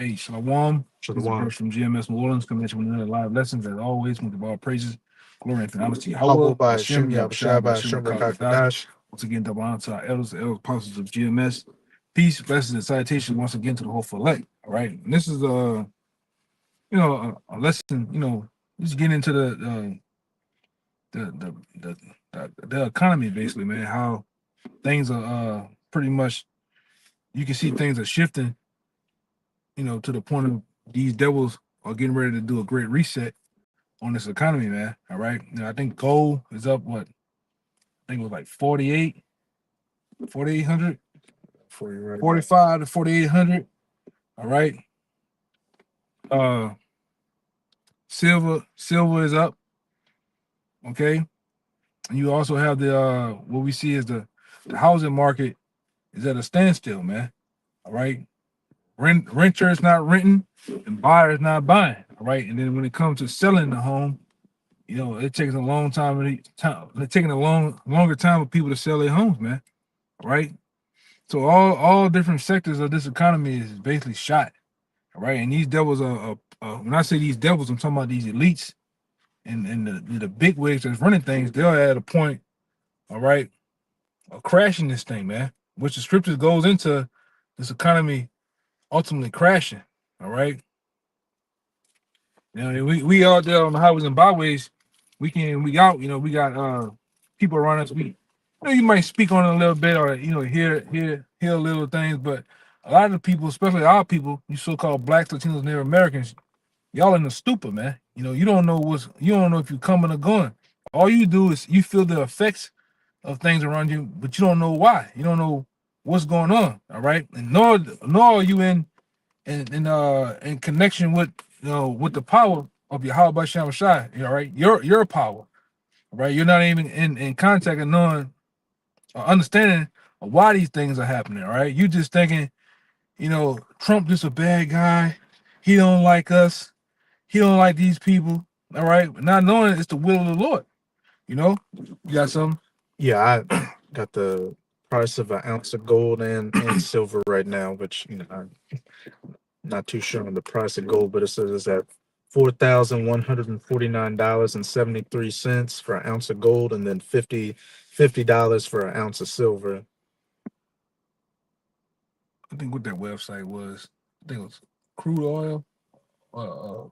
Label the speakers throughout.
Speaker 1: Hey, Shalom.
Speaker 2: So the
Speaker 1: This is
Speaker 2: one,
Speaker 1: Bruce from GMS New Orleans coming at you with another live lessons. As always, with the all praises, glory, and honesty.
Speaker 2: humble
Speaker 1: Yahweh,
Speaker 2: by
Speaker 1: Hashem,
Speaker 2: Hashem
Speaker 1: Yahushua,
Speaker 2: Yahushua
Speaker 1: Hashem,
Speaker 2: Hashem
Speaker 1: Rakakadash.
Speaker 2: Rakakadash.
Speaker 1: Once again, double honor to our elders, the elders, apostles of GMS. Peace, blessings, and salutations once again to the whole elect. All right. And this is a lesson, just getting into the economy basically, man. How things are pretty much you can see things are shifting, to the point of these devils are getting ready to do a great reset on this economy, man. All right. I think gold is up what? I think it was like 4,800,
Speaker 2: For you right
Speaker 1: 45 to 4,800. All right. Uh silver is up. Okay. And you also have the what we see is the housing market is at a standstill, man. All right. Renter is not renting and buyer is not buying. All right. And then when it comes to selling the home, it takes a long time. It's taking a longer time for people to sell their homes, man. Right. So all different sectors of this economy is basically shot. All right. And these devils are when I say these devils, I'm talking about these elites and the big wigs that's running things. They're at a point, all right, of crashing this thing, man. Which the scriptures goes into this economy ultimately crashing. All right. We out there on the highways and byways, we out, we got people around us. You might speak on it a little bit or hear a little things, but a lot of the people, especially our people, you so-called blacks, Latinos, Native Americans, y'all in the stupor, man. You don't know if you're coming or going. All you do is you feel the effects of things around you, but you don't know why. You don't know what's going on. All right. And nor are you in connection with with the power of your Yahweh Shem Shai, all right, your power, right? You're not even in contact and knowing or understanding of why these things are happening, all right? You just thinking, Trump just a bad guy, he don't like us, he don't like these people, all right? Not knowing it's the will of the Lord, you got something?
Speaker 2: Yeah, I got the price of an ounce of gold and silver right now, which I'm not too sure on the price of gold, but it says it's at $4,149.73 for an ounce of gold, and then $50 for an ounce of silver.
Speaker 1: I think what that website was, I think it was crude oil, uh,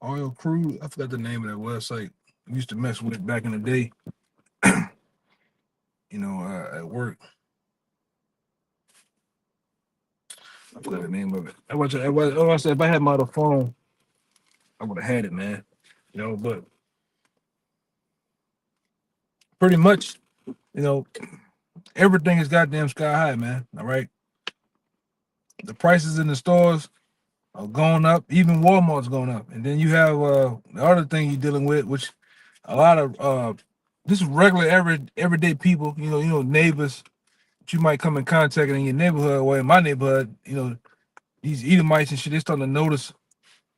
Speaker 1: oil crude. I forgot the name of that website. I used to mess with it back in the day. At work. I forgot the name of it. I said if I had my other phone, I would have had it, man. But pretty much, everything is goddamn sky high, man. All right. The prices in the stores are going up. Even Walmart's going up. And then you have the other thing you're dealing with, which a lot of this is regular everyday people, neighbors that you might come in contact in your neighborhood or in my neighborhood, these Edomites and shit, they starting to notice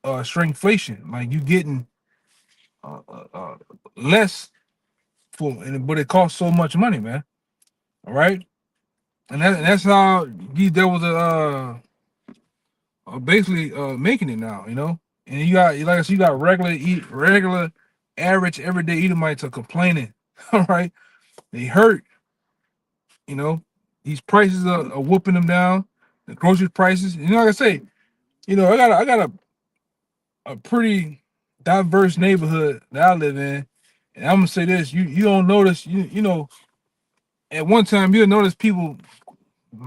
Speaker 1: shrinkflation. Like you getting less but it costs so much money, man. All right. And that's how these devils are basically making it now, And you got, like I said, you got regular, average, everyday Edomites are complaining. All right, they hurt. These prices are whooping them down. The grocery prices. Like I say, I got a pretty diverse neighborhood that I live in, and I'm gonna say this: you don't notice, at one time you'll notice people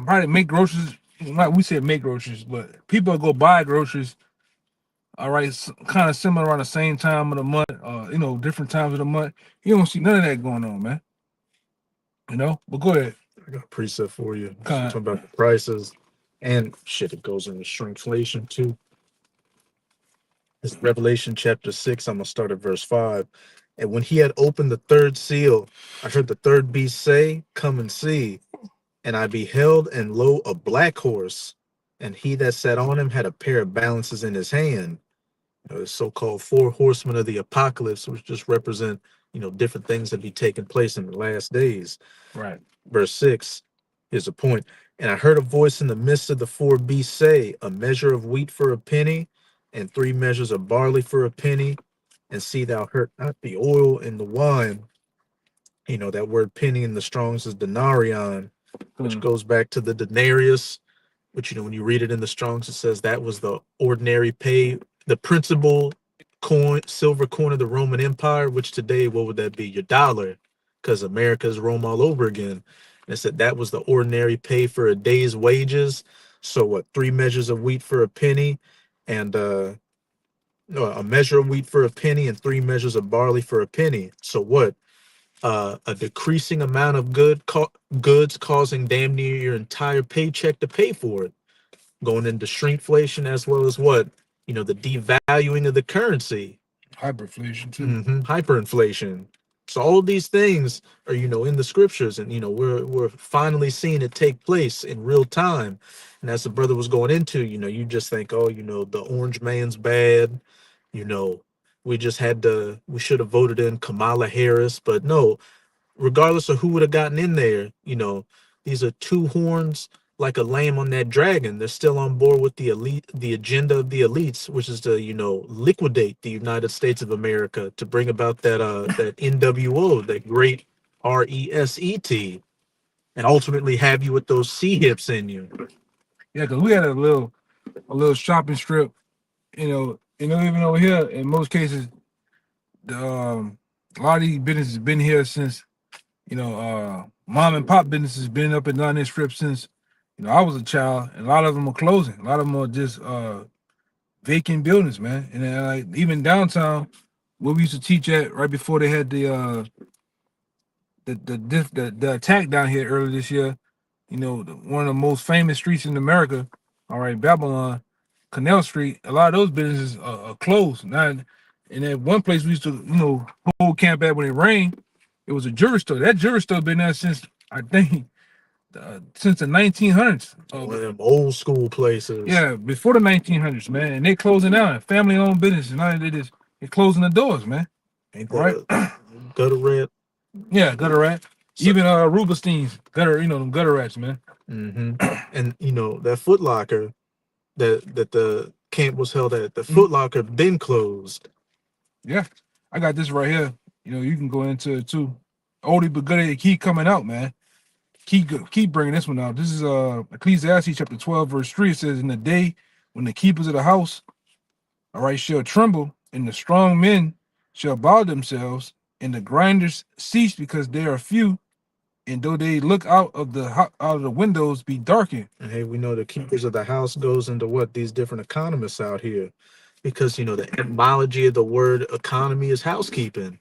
Speaker 1: probably make groceries. Like we said, make groceries, but people go buy groceries. All right, kind of similar around the same time of the month, different times of the month. You don't see none of that going on, man. But go ahead.
Speaker 2: I got a preset for you.
Speaker 1: Kind
Speaker 2: Talking about the prices and shit, it goes into shrinkflation too. It's Revelation chapter 6. I'm gonna start at verse 5. And when he had opened the third seal, I heard the third beast say, "Come and see." And I beheld, and lo, a black horse, and he that sat on him had a pair of balances in his hand. The so-called four horsemen of the apocalypse, which just represent, different things that be taking place in the last days.
Speaker 1: right.
Speaker 2: Verse 6. Here's a point. And I heard a voice in the midst of the four beasts say, a measure of wheat for a penny, and 3 measures of barley for a penny. And see thou hurt not the oil and the wine. You know, that word penny in the Strong's is denarion, which goes back to the denarius, which, you know, when you read it in the Strong's, it says that was the ordinary pay, the principal coin, silver coin of the Roman Empire, which today, what would that be? Your dollar, because America's Rome all over again. And it said that was the ordinary pay for a day's wages. So what, 3 measures of wheat for a penny, and no, a measure of wheat for a penny, and 3 measures of barley for a penny. So what? A decreasing amount of goods causing damn near your entire paycheck to pay for it, going into shrinkflation, as well as what, you know, the devaluing of the currency,
Speaker 1: Hyperinflation too.
Speaker 2: hyperinflation. So all of these things are, you know, in the scriptures, and you know, we're finally seeing it take place in real time. And as the brother was going into, you know, you just think, oh, you know, the orange man's bad, you know, we should have voted in Kamala Harris, but no, regardless of who would have gotten in there, you know, these are 2 horns like a lamb on that dragon. They're still on board with the elite, the agenda of the elites, which is to, you know, liquidate the United States of America, to bring about that that NWO, that great RESET, and ultimately have you with those C hips in you.
Speaker 1: Yeah, because we had a little shopping strip, you know, even over here, in most cases, the a lot of these businesses been here since, you know, mom and pop businesses been up and down this strip since, you know, I was a child, and a lot of them are closing. A lot of them are just vacant buildings, man. And then, like, even downtown, where we used to teach at, right before they had the attack down here earlier this year, you know, one of the most famous streets in America, all right, Babylon, Canal Street, a lot of those businesses are closed. Now, and at one place we used to, you know, hold camp at when it rained, it was a jewelry store. That jewelry store been there since, I think, since the 1900s.
Speaker 2: One of them old school places.
Speaker 1: Yeah, before the 1900s, man. And they closing down, family-owned business. And now they're closing the doors, man.
Speaker 2: Ain't that right? Gutter rat.
Speaker 1: Yeah, gutter rat. So, even Rubenstein's gutter, you know, them gutter rats, man.
Speaker 2: And you know, that Foot Locker that the camp was held at, the Foot Locker been closed.
Speaker 1: Yeah, I got this right here. You know, you can go into it too. Oldie but goodie, they keep coming out, man. Keep bringing this one out. This is Ecclesiastes chapter 12, verse 3. It says, in the day when the keepers of the house, all right, shall tremble, and the strong men shall bow themselves, and the grinders cease because they are few, and though they look out of the windows be darkened.
Speaker 2: And hey, we know the keepers of the house goes into what, these different economists out here, because you know the etymology of the word economy is housekeeping.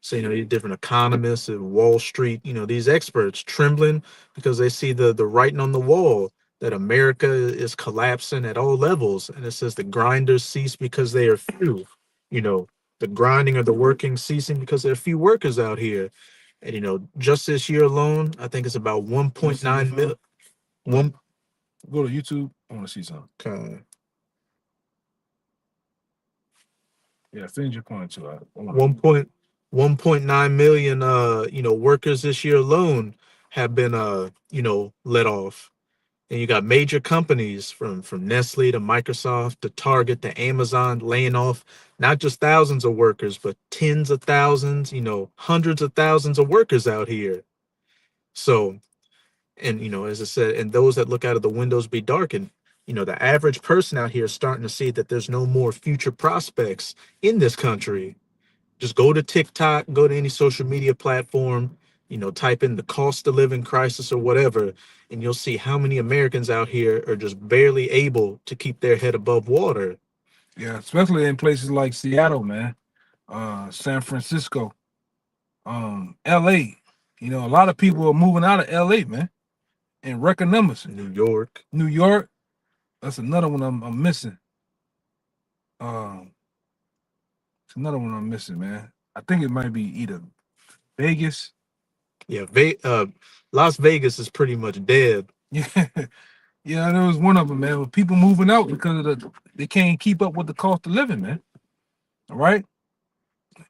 Speaker 2: So, you know, these different economists and Wall Street, you know, these experts trembling because they see the writing on the wall that America is collapsing at all levels. And it says the grinders cease because they are few. You know, the grinding or the working ceasing because there are few workers out here. And, you know, just this year alone, I think it's about 1.9 million.
Speaker 1: Go to YouTube. I want to see something.
Speaker 2: Okay.
Speaker 1: Yeah, finish your point too.
Speaker 2: 1.9 million you know, workers this year alone have been you know, let off. And you got major companies from Nestle to Microsoft to Target to Amazon laying off not just thousands of workers, but tens of thousands, you know, hundreds of thousands of workers out here. So, and you know, as I said, and those that look out of the windows be darkened. You know, the average person out here is starting to see that there's no more future prospects in this country. Just go to TikTok, go to any social media platform, you know, type in the cost of living crisis or whatever, and you'll see how many Americans out here are just barely able to keep their head above water.
Speaker 1: Yeah, especially in places like Seattle, man, San Francisco, LA. You know, a lot of people are moving out of LA, man, in record numbers.
Speaker 2: New York.
Speaker 1: That's another one I'm missing. It's another one I'm missing, man. I think it might be either Vegas.
Speaker 2: Yeah, Las Vegas is pretty much dead.
Speaker 1: Yeah, yeah, there was one of them, man. With people moving out because of they can't keep up with the cost of living, man. All right,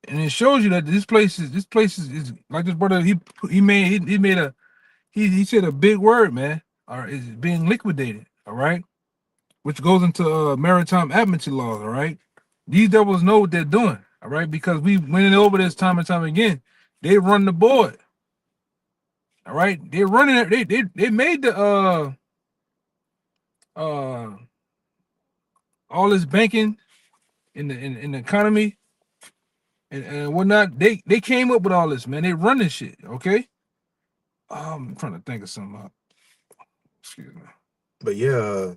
Speaker 1: and it shows you that this place is like this brother. He made he said a big word, man, or is being liquidated, all right, which goes into maritime admiralty laws, all right. These devils know what they're doing, all right, because we went over this time and time again. They run the board, all right. They're running it. They made the all this banking in the economy and whatnot. They came up with all this, man. They run this shit, okay. I'm trying to think of something. Excuse me.
Speaker 2: But yeah,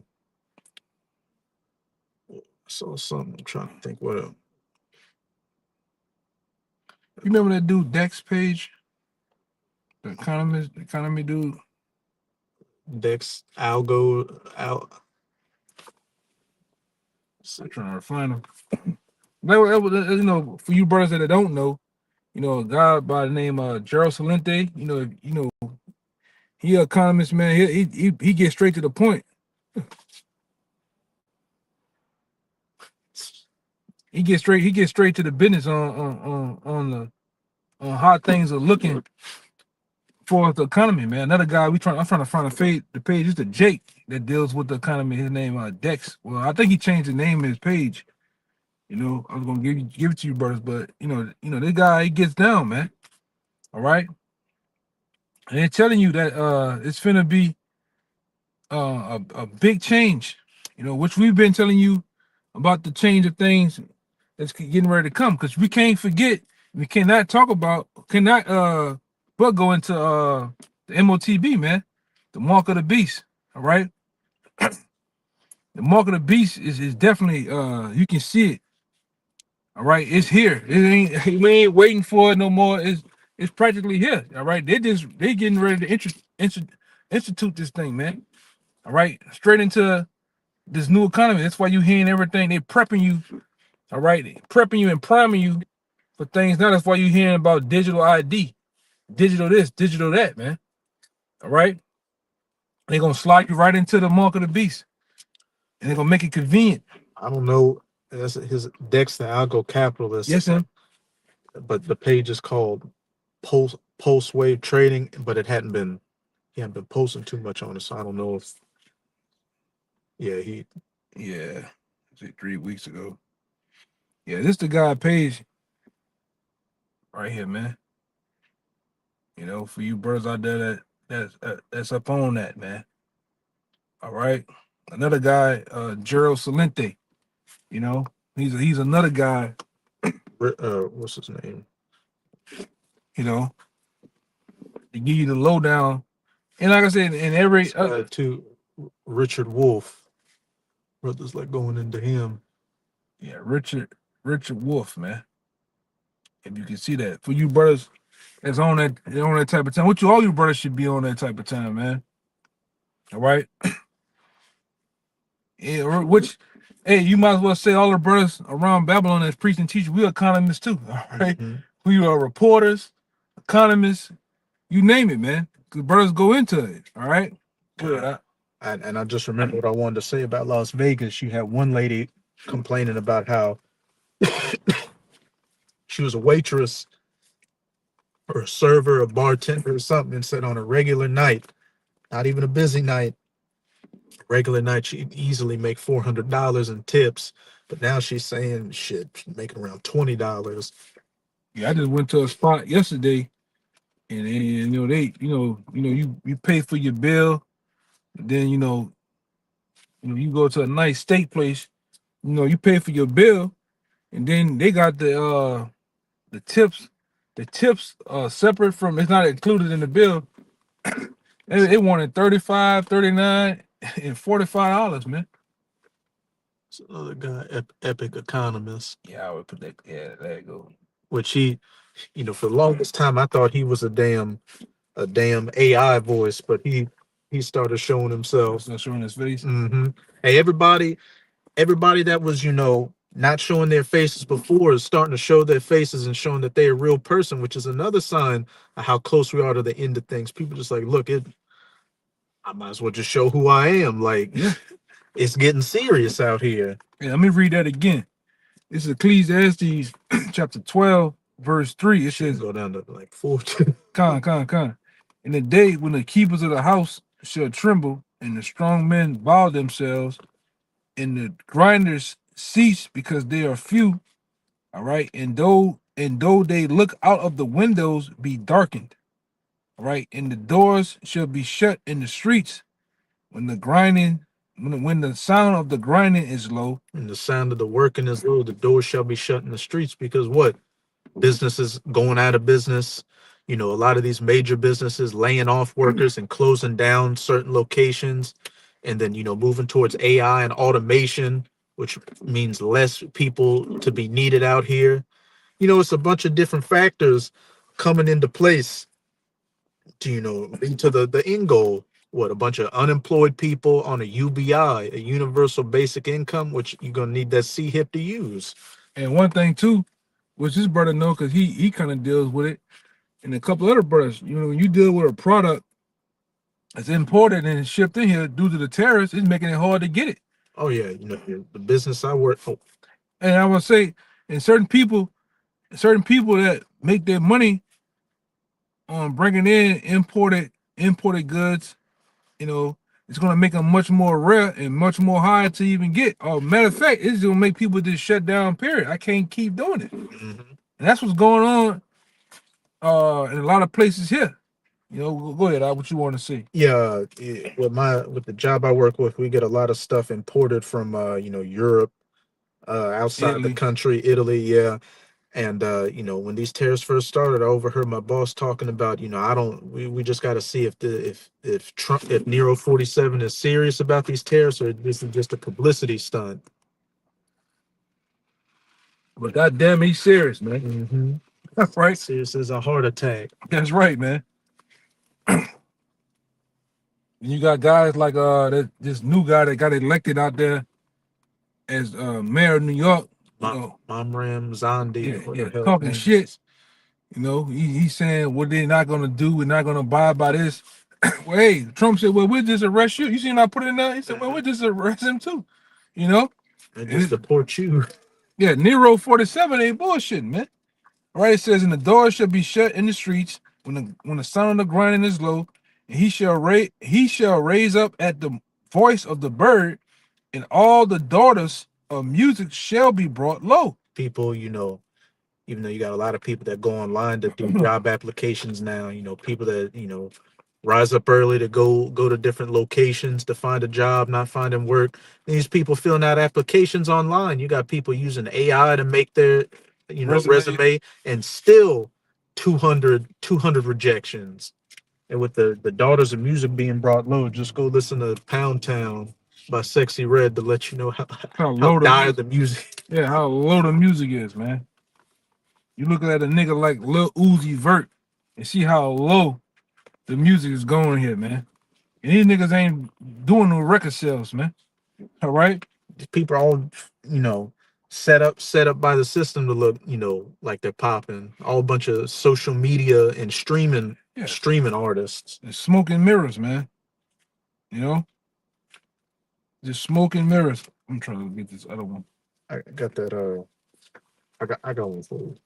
Speaker 2: so something. I'm trying to think what else.
Speaker 1: You remember that dude Dex Page, the economy dude?
Speaker 2: Dex Algo Al.
Speaker 1: I'm trying to find him. That was, you know, for you brothers that don't know, you know, a guy by the name Gerald Salente. You know, he an economist, man. He gets straight to the point. He gets straight to the business on how things are looking for the economy, man. Another guy I'm trying to find the page. It's the Jake that deals with the economy. His name Dex. Well, I think he changed the name of his page. You know, I was gonna give it to you, brothers, but you know, this guy, he gets down, man. All right, and they're telling you that it's finna be a big change. You know, which we've been telling you about the change of things that's getting ready to come, because we can't forget, we cannot but go into the MOTB, man, the mark of the beast. All right, the mark of the beast is definitely you can see it. All right, it's here. We ain't waiting for it no more. It's practically here. All right, they getting ready to institute this thing, man. All right, straight into this new economy. That's why you hearing everything. They prepping you. All right, prepping you and priming you for things. Now that's why you hearing about digital ID, digital this, digital that, man. All right, they're gonna slide you right into the mark of the beast, and they're gonna make it convenient.
Speaker 2: I don't know. That's his Dex the Algo Capitalist.
Speaker 1: Yes, sir.
Speaker 2: But the page is called Post Wave Trading, but he hadn't been posting too much on it, so I don't know if
Speaker 1: Yeah, 3 weeks ago. Yeah, this the guy page right here, man. You know, for you brothers out there that's up on that, man. All right, another guy, Gerald Salente. You know, he's another guy.
Speaker 2: What's his name?
Speaker 1: You know, to give you the lowdown, and like I said, in every
Speaker 2: to Richard Wolf, brothers like going into him.
Speaker 1: Yeah, Richard Wolf, man. If you can see that, for you brothers that's on that type of time, all you brothers should be on that type of time, man. All right. Yeah, which, hey, you might as well say all the brothers around Babylon that's preaching and teaching, we economists too. All right. Mm-hmm. We are reporters, economists, you name it, man. Because brothers go into it. All right. Good.
Speaker 2: And I just remember what I wanted to say about Las Vegas. You had one lady complaining about how she was a waitress or a server, a bartender or something, and said on a regular night, not even a busy night, regular night, she'd easily make $400 in tips. But now she's saying she's making around $20.
Speaker 1: Yeah, I just went to a spot yesterday, and you know, you pay for your bill, then you know you go to a nice steak place, you know, you pay for your bill, and then they got the tips. The tips are separate from, it's not included in the bill. They wanted $35, $39, and $45, man.
Speaker 2: It's another guy, Epic Economist.
Speaker 1: Yeah, I would put that. Yeah, there you go.
Speaker 2: Which he, you know, for the longest time I thought he was a damn AI voice, but he started showing himself.
Speaker 1: Showing his face.
Speaker 2: Mm-hmm. Hey, everybody that was, you know, not showing their faces before is starting to show their faces and showing that they're a real person, which is another sign of how close we are to the end of things. People just like, look, I might as well just show who I am. Like, yeah. It's getting serious out here.
Speaker 1: Yeah, let me read that again. This is Ecclesiastes chapter 12, verse 3. It says,
Speaker 2: go down to like 4.
Speaker 1: Con. In the day when the keepers of the house shall tremble, and the strong men bow themselves, and the grinders cease because they are few. All right, and though they look out of the windows be darkened. All right, and the doors shall be shut in the streets when the grinding, when the sound of the grinding is low.
Speaker 2: And the sound of the working is low, the doors shall be shut in the streets, because what? Businesses going out of business. You know, a lot of these major businesses laying off workers and closing down certain locations, and then, you know, moving towards AI and automation, which means less people to be needed out here. You know, it's a bunch of different factors coming into place to, you know, lead to the end goal. What, a bunch of unemployed people on a UBI, a universal basic income, which you're gonna need that CHIP to use.
Speaker 1: And one thing too, which this brother know because he kind of deals with it, and a couple other brothers. You know, when you deal with a product that's imported and shipped in here due to the tariffs, it's making it hard to get it.
Speaker 2: Oh yeah, you know, the business I work for.
Speaker 1: And I would say, and certain people that make their money on bringing in imported goods, you know, it's gonna make them much more rare and much more hard to even get. Matter of fact, it's gonna make people just shut down. Period. I can't keep doing it,
Speaker 2: Mhm.
Speaker 1: and that's what's going on in a lot of places here. You know, go ahead. What you want to see?
Speaker 2: Yeah, with the job I work with, we get a lot of stuff imported from you know, Europe, outside the
Speaker 1: Italy.
Speaker 2: country, Italy, yeah. And you know, when these tariffs first started, I overheard my boss talking about, you know, we just got to see if Trump, if Nero 47 is serious about these tariffs, or this is just a publicity stunt.
Speaker 1: But goddamn, he's serious, man.
Speaker 2: Mm-hmm.
Speaker 1: That's right.
Speaker 2: Serious as a heart attack.
Speaker 1: That's right, man. And you got guys like this new guy that got elected out there as mayor of New York. You know,
Speaker 2: Mamram Zandi,
Speaker 1: talking shit. You know, he's saying what they're not gonna do. We're not gonna abide by this. Well, hey, Trump said, "Well, we'll just arrest you." You seen I put it in there? He said, "Well, we'll just arrest him too." You know,
Speaker 2: and just deport you.
Speaker 1: Yeah, Nero 47 ain't bullshitting, man. All right, it says, "And the doors shall be shut in the streets when the sound of the grinding is low, and he shall raise up at the voice of the bird, and all the daughters of music shall be brought low."
Speaker 2: People, you know, even though you got a lot of people that go online to do job applications now, you know, people that, you know, rise up early to go to different locations to find a job, not finding work. These people filling out applications online. You got people using AI to make their, you know, resume, and still 200 rejections. And with the daughters of music being brought low, just go listen to Pound Town by Sexy Red to let you know how
Speaker 1: low
Speaker 2: dire the music.
Speaker 1: Yeah, how low the music is, man. You look at a nigga like Lil Uzi Vert and see how low the music is going here, man. And these niggas ain't doing no record sales, man. All right.
Speaker 2: People are all, you know, set up by the system to look, you know, like they're popping. All a bunch of social media and streaming artists.
Speaker 1: It's smoke and mirrors, man. You know? Just smoke and mirrors. I'm trying to get this other one.
Speaker 2: I got that I got one for you.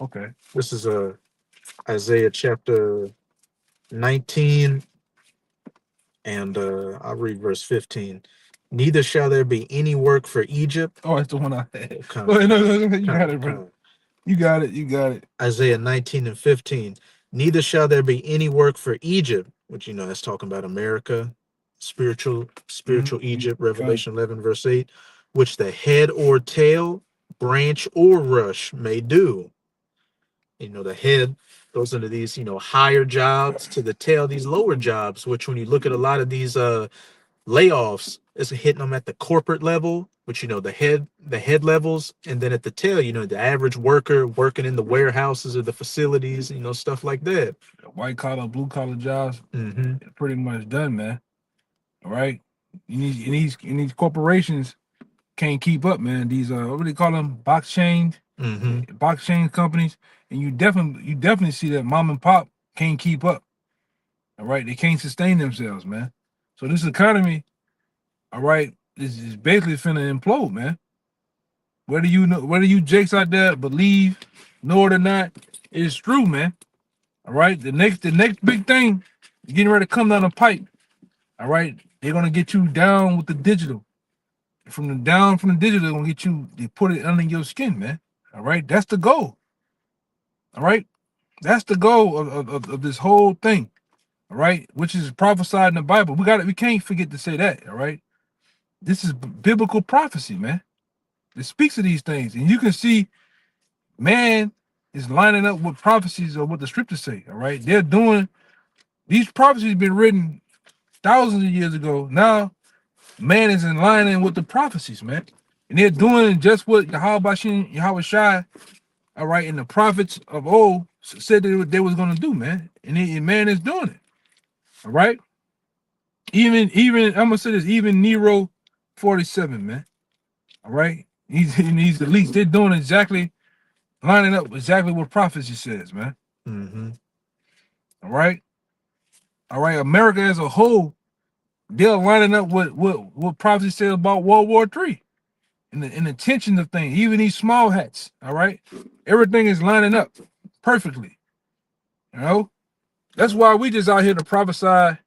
Speaker 1: Okay.
Speaker 2: This is Isaiah chapter 19, and I'll read verse 15. Neither shall there be any work for Egypt.
Speaker 1: Oh, that's the one I had. No, you got it, bro. You got it.
Speaker 2: Isaiah 19 and 15. Neither shall there be any work for Egypt, which, you know, that's talking about America, spiritual Egypt, Revelation 11, verse 8, which the head or tail, branch or rush may do. You know, the head goes into these, you know, higher jobs, to the tail, these lower jobs, which when you look at a lot of these layoffs, it's hitting them at the corporate level, which, you know, the head levels, and then at the tail, you know, the average worker working in the warehouses or the facilities, you know, stuff like that.
Speaker 1: White collar, blue collar jobs, pretty much done, man. All right. These corporations can't keep up, man. These what do they call them? Box chain companies. And you definitely see that mom and pop can't keep up. All right, they can't sustain themselves, man. So this economy, all right, this is basically finna implode, man. Whether you jakes out there believe, know it or not, it's true, man. All right, the next big thing getting ready to come down the pipe. All right, they're gonna get you down with the digital. From the digital, they're gonna get you. They put it under your skin, man. All right, that's the goal. All right, that's the goal of this whole thing. All right, which is prophesied in the Bible. We can't forget to say that. All right, this is biblical prophecy, man. It speaks of these things, and you can see man is lining up with prophecies of what the scriptures say. All right, they're doing these prophecies been written thousands of years ago. Now man is in line with the prophecies, man, and they're doing just what Yahweh Shai, all right, and the prophets of old said they was going to do, man, and man is doing it. All right, even I'm gonna say this, even Nero 47, man. All right, he's the least. They're doing exactly, lining up exactly what prophecy says, man.
Speaker 2: Mm-hmm.
Speaker 1: All right. America as a whole, they're lining up what prophecy said about World War III and the tension of things. Even these small hats. All right, everything is lining up perfectly. You know, that's why we just out here to prophesy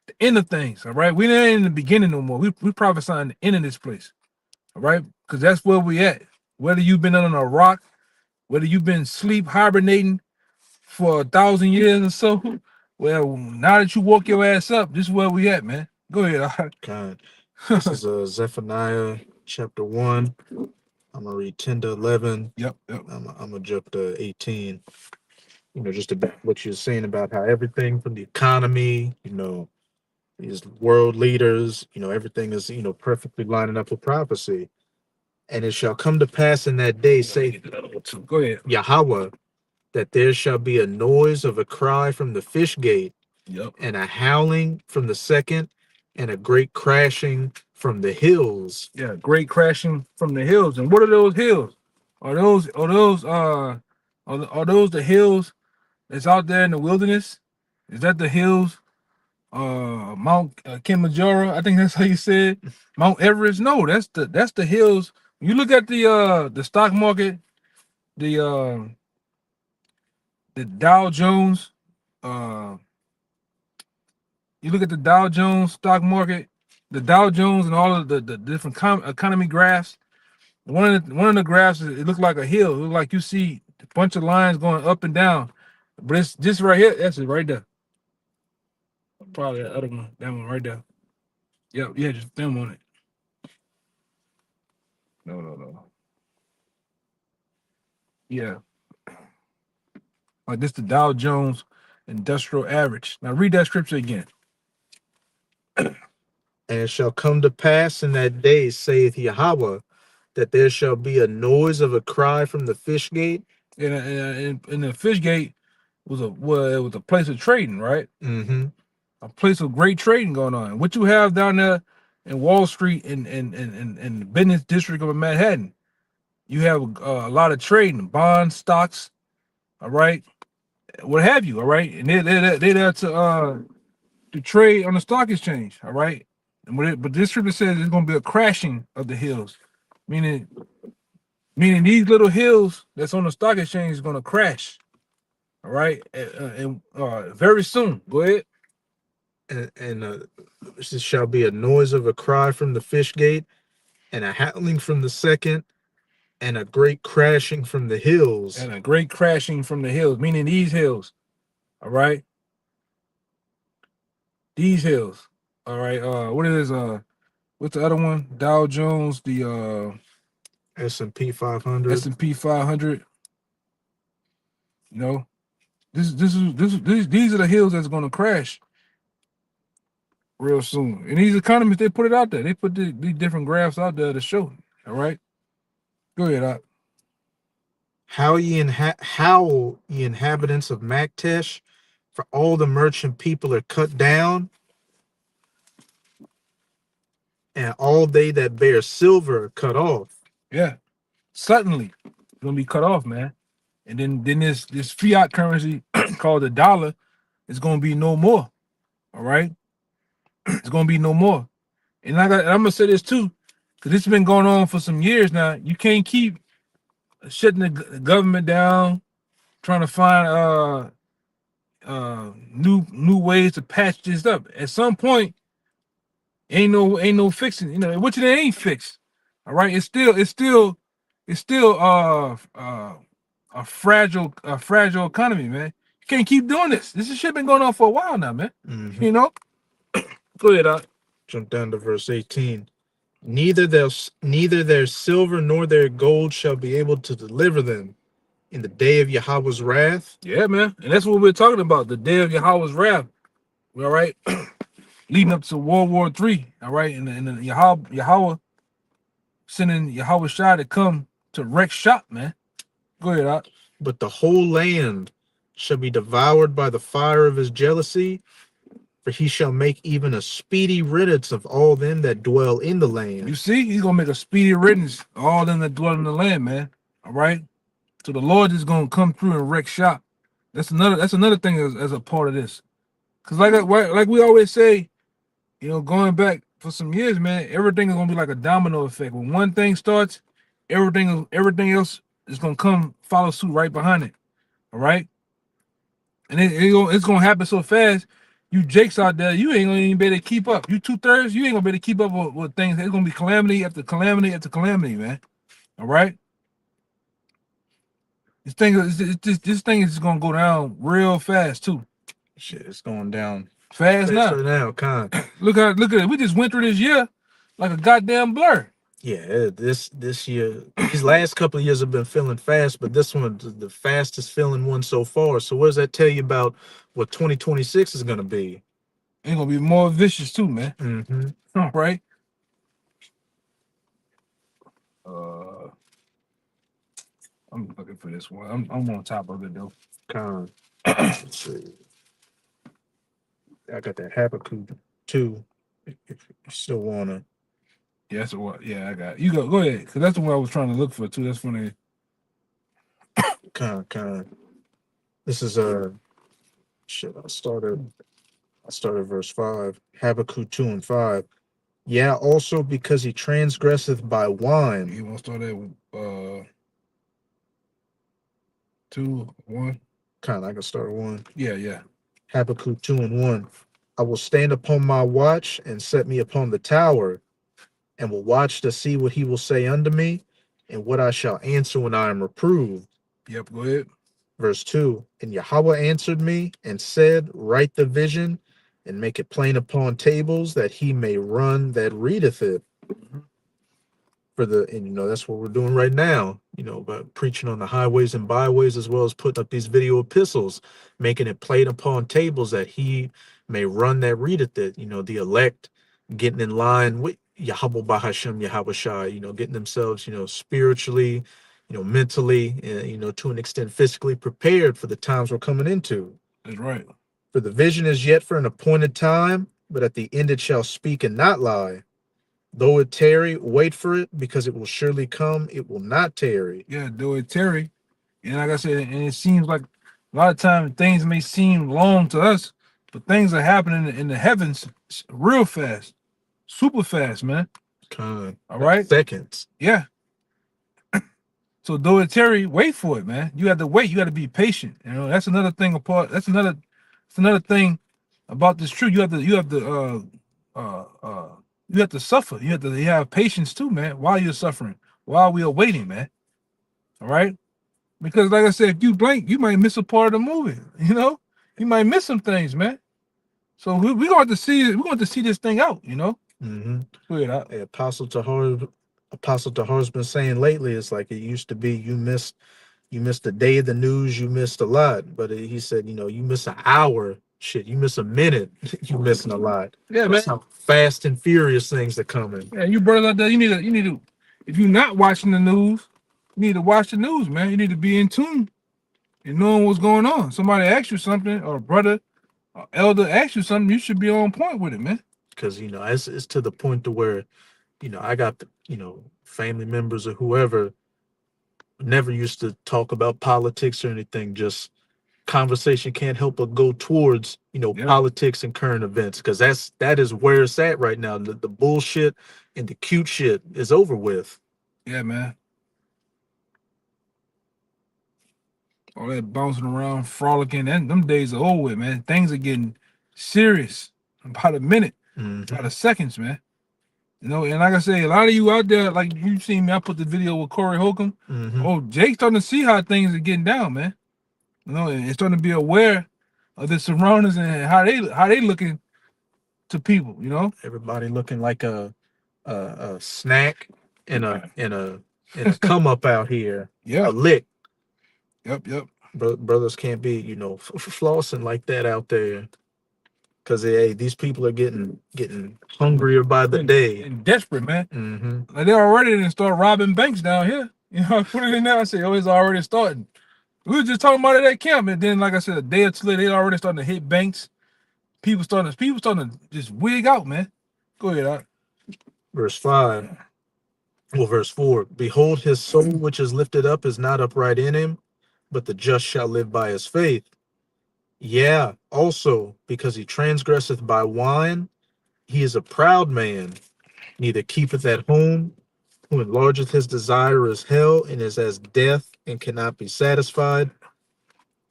Speaker 1: the end of things. All right, we ain't in the beginning no more. We prophesying the end of this place. All right, because that's where we at. Whether you've been under a rock, whether you've been sleep hibernating for 1,000 years or so, well, now that you woke your ass up, this is where we at, man. Go ahead.
Speaker 2: God. This is Zephaniah chapter 1. I'm gonna read 10 to 11.
Speaker 1: Yep.
Speaker 2: I'm gonna jump to 18. You know, just about what you're saying about how everything from the economy, you know, these world leaders, you know, everything is, you know, perfectly lining up with prophecy. And it shall come to pass in that day, say
Speaker 1: Go ahead.
Speaker 2: Yahweh, that there shall be a noise of a cry from the fish gate,
Speaker 1: Yep.
Speaker 2: and a howling from the second, and a great crashing from the hills.
Speaker 1: Yeah, great crashing from the hills. And what are those hills? Are those the hills that's out there in the wilderness? Is that the hills? Mount Kilimanjaro, I think that's how you said. Mount Everest. No, that's the hills. You look at the stock market, the Dow Jones. You look at the Dow Jones stock market, the Dow Jones, and all of the different economy graphs. One of the graphs, it looked like a hill. It looked like you see a bunch of lines going up and down, but it's just right here. That's it right there. Probably that other one, that one right there. Yep, yeah, just them on it. No. Yeah. Like this, the Dow Jones Industrial Average. Now read that scripture again.
Speaker 2: And it shall come to pass in that day, saith Yahweh, that there shall be a noise of a cry from the fish gate.
Speaker 1: And the fish gate was it was a place of trading, right?
Speaker 2: Mm-hmm.
Speaker 1: A place of great trading going on. What you have down there in Wall Street and the business district of Manhattan, you have a lot of trading, bonds, stocks, all right, what have you, all right, and they're there to trade on the stock exchange, all right. But this scripture says there's going to be a crashing of the hills, meaning these little hills that's on the stock exchange is going to crash, all right, and very soon. Go ahead.
Speaker 2: And there shall be a noise of a cry from the fish gate, and a howling from the second, and a great crashing from the hills.
Speaker 1: And a great crashing from the hills, meaning these hills, all right. These hills, all right. What is what's the other one? Dow Jones, the
Speaker 2: S&P 500.
Speaker 1: S&P 500. You know, these are the hills that's going to crash real soon. And these economists, they put it out there. They put these different graphs out there to show. All right, go ahead.
Speaker 2: Howl, ye inhabitants of Maktesh, for all the merchant people are cut down, and all they that bear silver are cut off.
Speaker 1: Yeah, suddenly it's gonna be cut off, man. And then this fiat currency called the dollar is gonna be no more. All right, it's gonna be no more. And I'm gonna say this too, because this has been going on for some years now. You can't keep shutting the government down, trying to find new ways to patch this up. At some point, ain't no fixing. You know, which it ain't fixed. All right, it's still a fragile economy, man. You can't keep doing this. This shit been going on for a while now, man.
Speaker 2: Mhm.
Speaker 1: You know. Go ahead, Doc.
Speaker 2: Jump down to verse 18. Neither their silver nor their gold shall be able to deliver them in the day of Yahweh's wrath.
Speaker 1: Yeah, man, and that's what we're talking about. The day of Yahweh's wrath. All right, leading up to World War III. All right, and Yahweh sending Yahweh Shai to come to wreck shop, man. Go ahead, Doc.
Speaker 2: But the whole land shall be devoured by the fire of his jealousy, for he shall make even a speedy riddance of all them that dwell in the
Speaker 1: You
Speaker 2: land.
Speaker 1: see, he's gonna make a speedy riddance, all them that dwell in the land, man. All right. So the Lord is gonna come through and wreck shop. That's another thing as a part of this. Cause like we always say, you know, going back for some years, man, everything is gonna be like a domino effect. When one thing starts, everything else is gonna come follow suit right behind it. All right. And it's gonna happen so fast. You Jakes out there, you ain't gonna even be able to keep up. You 2/3, you ain't gonna be able to keep up with things. It's gonna be calamity after calamity after calamity, man. All right. This thing is gonna go down real fast too.
Speaker 2: Shit, it's going down
Speaker 1: Fast now.
Speaker 2: right now, con.
Speaker 1: Look at it. We just went through this year like a goddamn blur.
Speaker 2: Yeah, this year, these last couple of years have been feeling fast, but this one the fastest feeling one so far. So what does that tell you about what 2026 is gonna be?
Speaker 1: It's gonna be more vicious too, man.
Speaker 2: Mm-hmm.
Speaker 1: All right. I'm looking for this one. I'm on top of it though.
Speaker 2: Con. Let's see. I got that Habakkuk too. If you still wanna.
Speaker 1: Yeah, that's what. Yeah, I got it. You go ahead, because that's the one I was trying to look for too. That's funny.
Speaker 2: Con. This is shit. I started verse 5. Habakkuk 2 and 5. Yeah, also because he transgresseth by wine.
Speaker 1: You want to start at 2, 1?
Speaker 2: Kind of, I can start 1.
Speaker 1: Yeah.
Speaker 2: Habakkuk 2 and 1. I will stand upon my watch and set me upon the tower, and will watch to see what he will say unto me, and what I shall answer when I am reproved.
Speaker 1: Yep, go ahead.
Speaker 2: Verse 2. And Yahweh answered me and said, write the vision and make it plain upon tables, that he may run that readeth it. And you know, that's what we're doing right now, you know, but preaching on the highways and byways, as well as putting up these video epistles, making it plain upon tables, that he may run that readeth it. You know, the elect getting in line with Yahweh Bahashem, Yahweh Shai, you know, getting themselves, you know, spiritually, you know, mentally, and, you know, to an extent physically prepared for the times we're coming into.
Speaker 1: That's right.
Speaker 2: For the vision is yet for an appointed time, but at the end it shall speak and not lie. Though it tarry, wait for it, because it will surely come. It will not tarry.
Speaker 1: Yeah, though it tarry. And like I said, and it seems like a lot of times things may seem long to us, but things are happening in the heavens real fast, super fast, man.
Speaker 2: Con.
Speaker 1: All right.
Speaker 2: Seconds.
Speaker 1: Yeah. So though it tarry, wait for it, man. You have to wait. You got to be patient. You know, that's another thing apart. That's another thing about this truth. You have to suffer. You have patience too, man, while you're suffering, while we are waiting, man. All right? Because like I said, if you blink, you might miss a part of the movie. You know? You might miss some things, man. So we're going to see this thing out, you know?
Speaker 2: Mm-hmm.
Speaker 1: Weird.
Speaker 2: Hey, Apostle Tahar's been saying lately, it's like it used to be you missed a day of the news, you missed a lot. But he said, you know, you miss an hour, shit, you miss a minute, you missing a lot.
Speaker 1: Yeah, man.
Speaker 2: That's how fast and furious things are coming.
Speaker 1: Yeah, you brothers out there, you need to, if you're not watching the news, you need to watch the news, man. You need to be in tune and knowing what's going on. Somebody asks you something, or a brother, or elder asks you something, you should be on point with it, man.
Speaker 2: Because, you know, it's to the point to where, you know, I got, you know, family members or whoever never used to talk about politics or anything. Just conversation can't help but go towards, you know, politics and current events, because that is where it's at right now. The bullshit and the cute shit is over with.
Speaker 1: Yeah, man. all that bouncing around, frolicking, and them days are over with, man. Things are getting serious about a minute, about a seconds, man. You know, and like I say, a lot of you out there, like you seen me, I put the video with Corey Holcomb. Oh, Jake's starting to see how things are getting down, man. You know, and starting to be aware of the surroundings and how they looking to people. You know,
Speaker 2: Everybody looking like a snack and a come up out here.
Speaker 1: yeah,
Speaker 2: A lick.
Speaker 1: yep.
Speaker 2: Brothers can't be, you know, flossing like that out there. Cause hey, these people are getting hungrier by the day
Speaker 1: and desperate, man. Like they already didn't start robbing banks down here. You know, I put it in there. I say, oh, it's already starting. We were just talking about it at camp, and then, like I said, a day or two later, they already starting to hit banks. People starting to just wig out, man. Go ahead, Art.
Speaker 2: Verse 5. Well, verse 4. Behold, his soul which is lifted up is not upright in him, but the just shall live by his faith. Yeah, also, because he transgresseth by wine, he is a proud man, neither keepeth at home, who enlargeth his desire is hell, and is as death, and cannot be satisfied.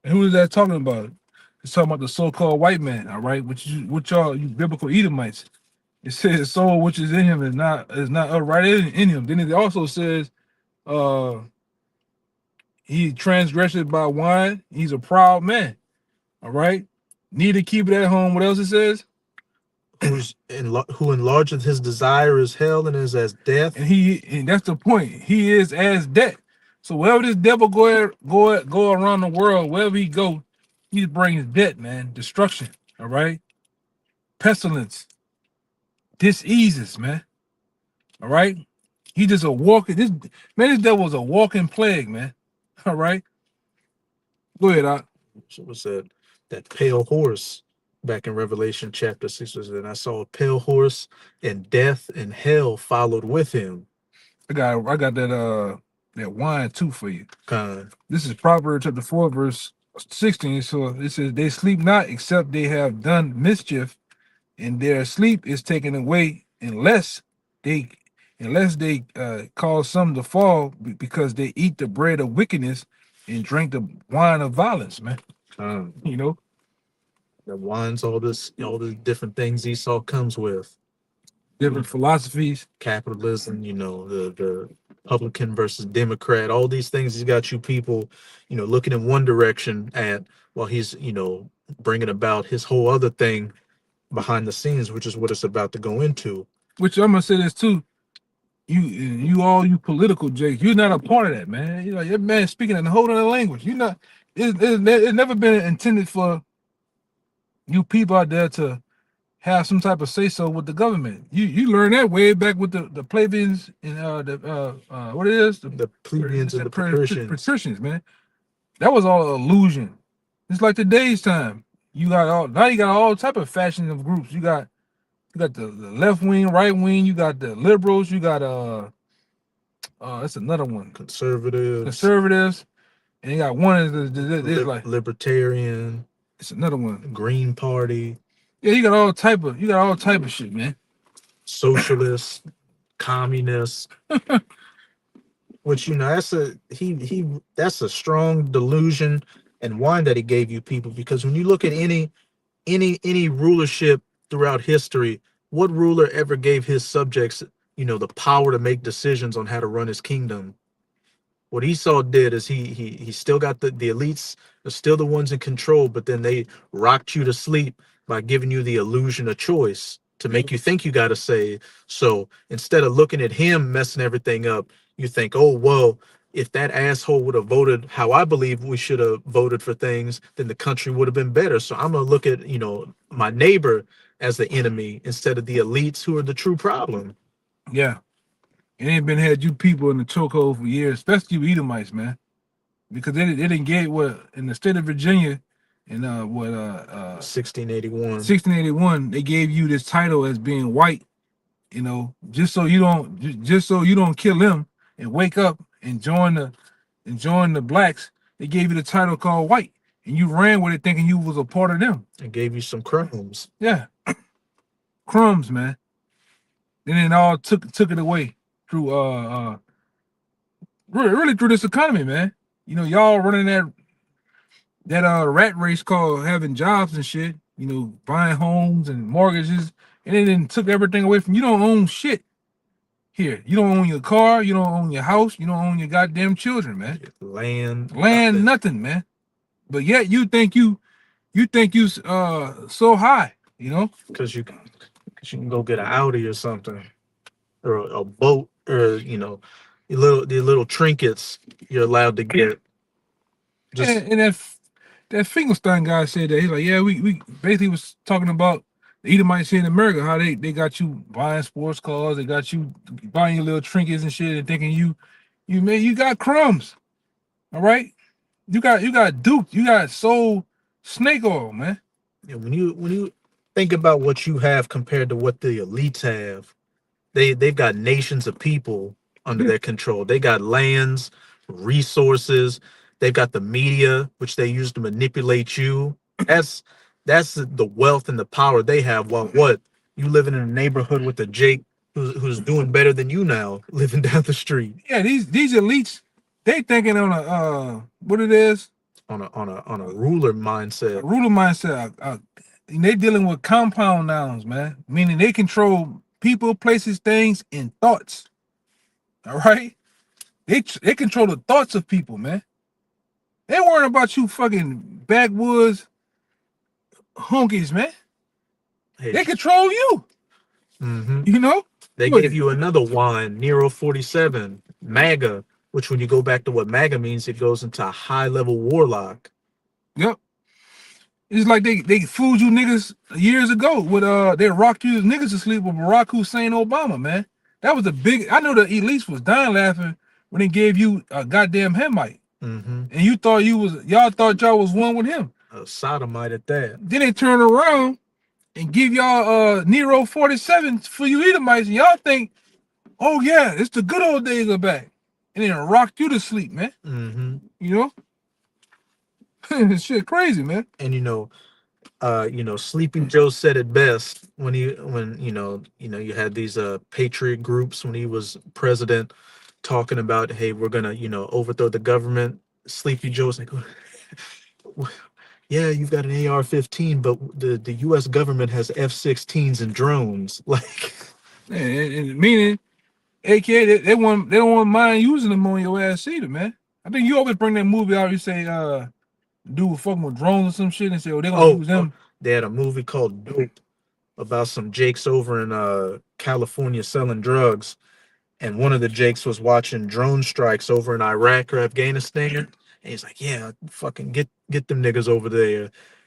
Speaker 1: And who is that talking about? It's talking about the so-called white man, all right? Which y'all, you biblical Edomites. It says soul which is in him is not upright in him. Then it also says he transgressed by wine, he's a proud man. All right. Neither keep it at home. What else it says?
Speaker 2: Who enlargeth his desire is hell, and is as death.
Speaker 1: And that's the point. He is as death. So wherever this devil go around the world, wherever he go, he brings death, man, destruction. All right, pestilence, diseases, man. All right, he just a walking. This devil was a walking plague, man. All right, go ahead, Doc.
Speaker 2: So what's that pale horse back in Revelation chapter 6? And I saw a pale horse, and death and hell followed with him.
Speaker 1: I got that wine too for you.
Speaker 2: Kind.
Speaker 1: This is Proverbs chapter 4, verse 16. So it says, they sleep not except they have done mischief, and their sleep is taken away unless they cause some to fall, because they eat the bread of wickedness and drink the wine of violence, man. You know,
Speaker 2: the wines, all the different things Esau comes with,
Speaker 1: different philosophies,
Speaker 2: capitalism, you know, the Republican versus Democrat, all these things. He's got you people, you know, looking in one direction at, while he's, you know, bringing about his whole other thing behind the scenes, which is what it's about to go into.
Speaker 1: Which I'm gonna say this too. You political Jakes, you're not a part of that, man. You know, your man speaking in a whole other language. You're not. It's never been intended for you people out there to have some type of say so with the government. You learned that way back with the plebeians and what it is,
Speaker 2: the plebeians and the patricians,
Speaker 1: man. That was all an illusion. It's like today's time. You got all type of fashion of groups. You got the left wing, right wing. You got the liberals. You got that's another one. Conservatives, and you got one is like
Speaker 2: libertarian.
Speaker 1: It's another one.
Speaker 2: Green Party.
Speaker 1: Yeah, you got all type of shit, man.
Speaker 2: Socialists, communists. Which, you know, that's a strong delusion and wine that he gave you people, because when you look at any rulership throughout history, what ruler ever gave his subjects, you know, the power to make decisions on how to run his kingdom? What Esau did is he still got the elites are still the ones in control, but then they rocked you to sleep by giving you the illusion of choice to make you think you got to say. So instead of looking at him messing everything up, you think, oh, well, if that asshole would have voted how I believe we should have voted for things, then the country would have been better. So I'm going to look at, you know, my neighbor as the enemy instead of the elites who are the true problem.
Speaker 1: Yeah. It ain't been had you people in the chokehold for years, especially you Edomites, man. Because they didn't get what in the state of Virginia in 1681, they gave you this title as being white, you know, just so you don't kill them and wake up and join the blacks. They gave you the title called white, and you ran with it thinking you was a part of them.
Speaker 2: It gave you some crumbs.
Speaker 1: Yeah. Crumbs, man. Then it all took it away through really through this economy, man. You know, y'all running that rat race called having jobs and shit, you know, buying homes and mortgages, and it then took everything away from you. Don't own shit here. You don't own your car, you don't own your house, you don't own your goddamn children, man.
Speaker 2: Land,
Speaker 1: Nothing, man. But yet you think you so high, you know?
Speaker 2: because you can go get an Audi or something, or a boat, or you know, the little trinkets you're allowed to get. Just
Speaker 1: And that Finkelstein guy said that he's like, yeah, we basically was talking about the Edomites here in America, how they got you buying sports cars, they got you buying your little trinkets and shit, and thinking you got crumbs. All right, you got duped, you got sold snake oil, man.
Speaker 2: yeah, when you think about what you have compared to what the elites have, they've got nations of people under their control. They got lands, resources. They've got the media, which they use to manipulate you. That's the wealth and the power they have. Well, what you living in a neighborhood with a Jake who's doing better than you now, living down the street
Speaker 1: Yeah, these elites, they thinking on a what it is,
Speaker 2: on a ruler mindset.
Speaker 1: a ruler mindset. And they dealing with compound nouns, man, meaning they control people, places, things, and thoughts. All right, they control the thoughts of people, man. They worrying about you fucking backwoods honkies, man.
Speaker 2: Hey,
Speaker 1: They control you.
Speaker 2: mhm.
Speaker 1: You know,
Speaker 2: They
Speaker 1: What?
Speaker 2: gave you another wine, Nero 47, MAGA, which when you go back to what MAGA means, it goes into a high level warlock.
Speaker 1: Yep. It's like they fooled you niggas years ago with they rocked you niggas to sleep with Barack Hussein Obama, man. That was a big. I know the elites was dying laughing when they gave you a goddamn Hemite,
Speaker 2: Mm-hmm.
Speaker 1: and y'all thought y'all was one with him.
Speaker 2: A sodomite at that.
Speaker 1: Then they turn around and give y'all Nero 47 for you Edomites, and y'all think, oh yeah, it's the good old days are back, and then rocked you to sleep, man.
Speaker 2: Mm-hmm.
Speaker 1: You know, shit crazy, man.
Speaker 2: And Sleeping Joe said it best when you had these patriot groups when he was president talking about, hey, we're gonna overthrow the government. Sleepy Joe's like, yeah, you've got an AR-15, but the U.S. government has F-16s and drones. Like,
Speaker 1: And meaning, AKA, they don't want mind using them on your ass either, man. I think you always bring that movie out. You say, dude fucking with drones or some shit, and say, oh, they're gonna use them.
Speaker 2: They had a movie called Dope about some Jakes over in California selling drugs, and one of the Jakes was watching drone strikes over in Iraq or Afghanistan, and he's like, "Yeah, fucking get them niggas over there."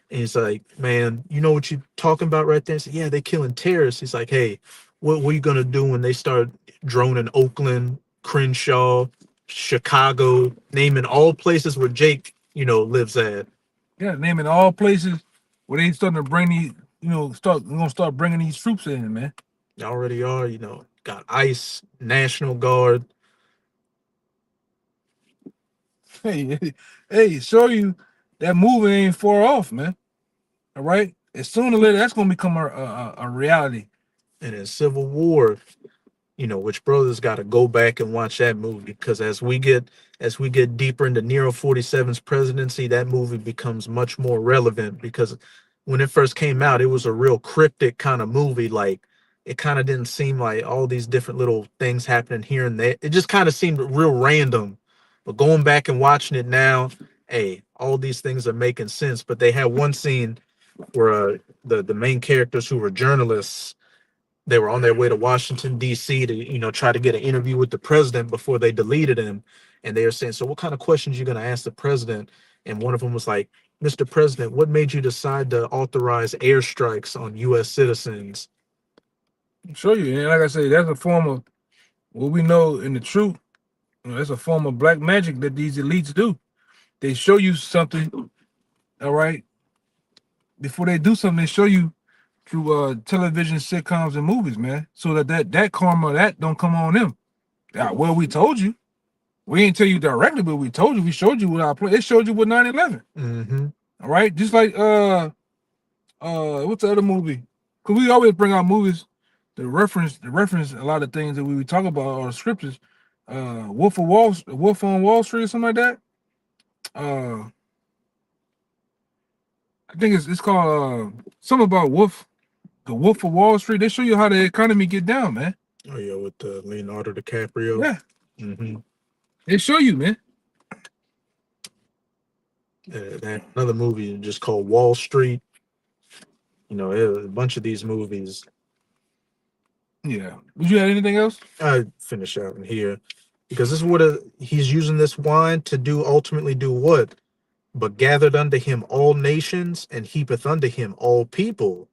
Speaker 2: And he's like, "Man, you know what you talking about right there?" He said, "Yeah, they killing terrorists." He's like, "Hey, what are you gonna do when they start droning Oakland, Crenshaw, Chicago, naming all places where Jake, lives at?"
Speaker 1: Yeah, naming all places where they starting to bring these, we're gonna start bringing these troops in, man.
Speaker 2: You already are, got ICE, National Guard.
Speaker 1: Hey, show you that movie ain't far off, man. All right, as soon or later that's gonna become a reality.
Speaker 2: And in Civil War, which brothers got to go back and watch that movie, because as we get deeper into Nero 47's presidency, that movie becomes much more relevant, because when it first came out, it was a real cryptic kind of movie. Like, it kind of didn't seem like all these different little things happening here and there. It just kind of seemed real random. But going back and watching it now, hey, all these things are making sense. But they had one scene where the main characters, who were journalists, they were on their way to Washington, D.C. to, try to get an interview with the president before they deleted him. And they were saying, so what kind of questions are you going to ask the president? And one of them was like, Mr. President, what made you decide to authorize airstrikes on U.S. citizens?
Speaker 1: Show you, and like I say, that's a form of what we know in the truth. That's a form of black magic that these elites do. They show you something, all right, before they do something. They show you through television, sitcoms, and movies, man, so that karma that don't come on them. Yeah, well, we told you. We didn't tell you directly, but we told you. We showed you what our play. It showed you with 9/11.
Speaker 2: Mm-hmm.
Speaker 1: All right, just like what's the other movie? Because we always bring out movies to reference a lot of things that we talk about, or scriptures. Wolf on Wall Street or something like that. I think it's called something about the Wolf of Wall Street. They show you how the economy get down, man.
Speaker 2: Oh yeah, with Leonardo DiCaprio.
Speaker 1: Yeah,
Speaker 2: Mm-hmm.
Speaker 1: they show you, man.
Speaker 2: Another movie just called Wall Street. You know, a bunch of these movies.
Speaker 1: Yeah. Would you have anything else?
Speaker 2: I finish out in here because this is what he's using this wine to do. Ultimately, do what? But gathered unto him all nations, and heapeth unto him all people.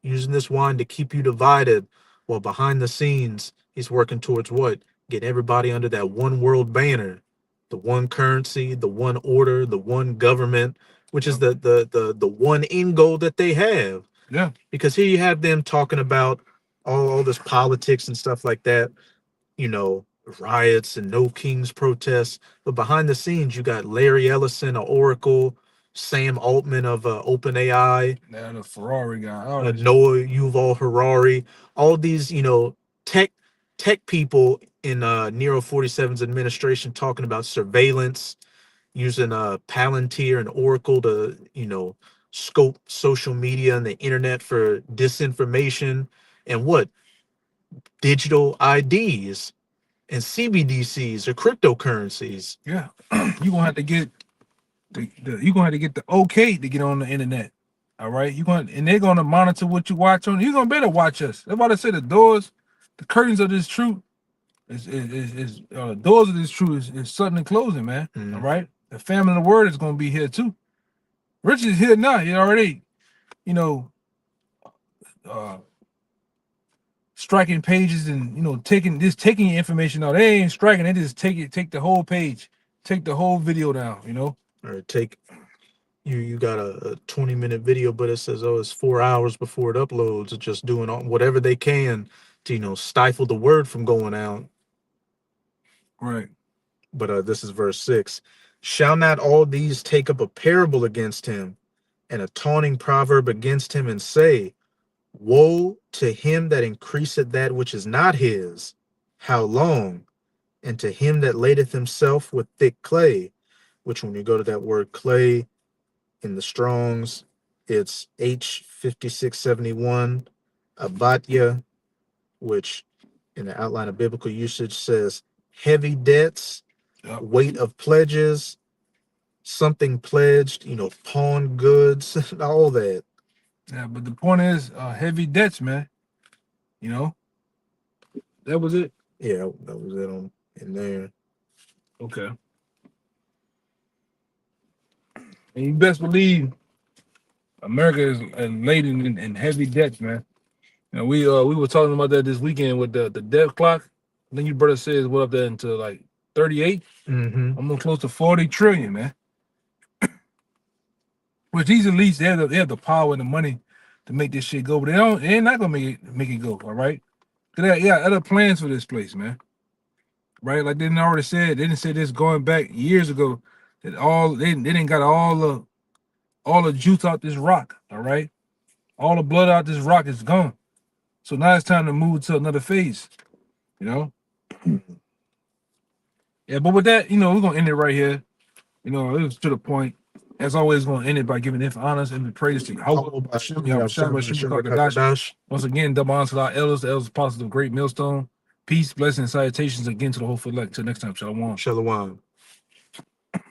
Speaker 2: Using this wine to keep you divided, while behind the scenes he's working towards what? Get everybody under that one world banner, the one currency, the one order, the one government, which is the one end goal that they have.
Speaker 1: Yeah.
Speaker 2: Because here you have them talking about all this politics and stuff like that, you know, riots and no kings protests, but behind the scenes you got Larry Ellison of Oracle, Sam Altman of OpenAI,
Speaker 1: The Ferrari guy,
Speaker 2: Noah Yuval Harari, all these, you know, tech people in Nero 47's administration talking about surveillance, using Palantir and Oracle to, you know, scope social media and the internet for disinformation and what? Digital IDs and CBDCs or cryptocurrencies.
Speaker 1: Yeah. You're gonna have to get the okay to get on the internet. All right. And they're gonna monitor what you watch on. You're gonna better watch us. They're about to say the curtains of this truth doors of this truth is suddenly closing, man.
Speaker 2: Mhm.
Speaker 1: All right. The family of the word is gonna be here too. Rich is here now. He already, you know, striking pages and, you know, taking your information out. They ain't striking, they just take the whole page, take the whole video down, you know.
Speaker 2: Or take you got a 20-minute video, but it says, oh, it's 4 hours before it uploads. It's just doing whatever they can to, you know, stifle the word from going out.
Speaker 1: Right.
Speaker 2: But this is verse 6. Shall not all these take up a parable against him, and a taunting proverb against him, and say, woe to him that increaseth that which is not his, how long? And to him that ladeth himself with thick clay, which when you go to that word clay in the Strongs, it's H5671, abatya, which in the outline of biblical usage says heavy debts, weight of pledges, something pledged, you know, pawn goods, all that.
Speaker 1: Yeah, but the point is heavy debts, man. You know, that was it.
Speaker 2: Yeah, that was it in there.
Speaker 1: Okay. And you best believe America is laden in heavy debts, man. You know, we were talking about that this weekend with the debt clock. I think your brother says what up there into like 38, almost close to 40 trillion, man. Which these elites, they have the power and the money to make this shit go, but they're not gonna make it go, all right? Cause they got other plans for this place, man. Right? Like they didn't say this going back years ago that they didn't got all the juice out this rock, all right? All the blood out this rock is gone. So now it's time to move to another phase, you know? Yeah, but with that, you know, we're gonna end it right here. You know, it was to the point. As always, going to end it by giving honors and praise to Yahweh. Once again, double honor to our elders, the elders apostles of Great Millstone. Peace, blessings, and salutations again to the whole elect. Till next time, Shalom.
Speaker 2: Shalom.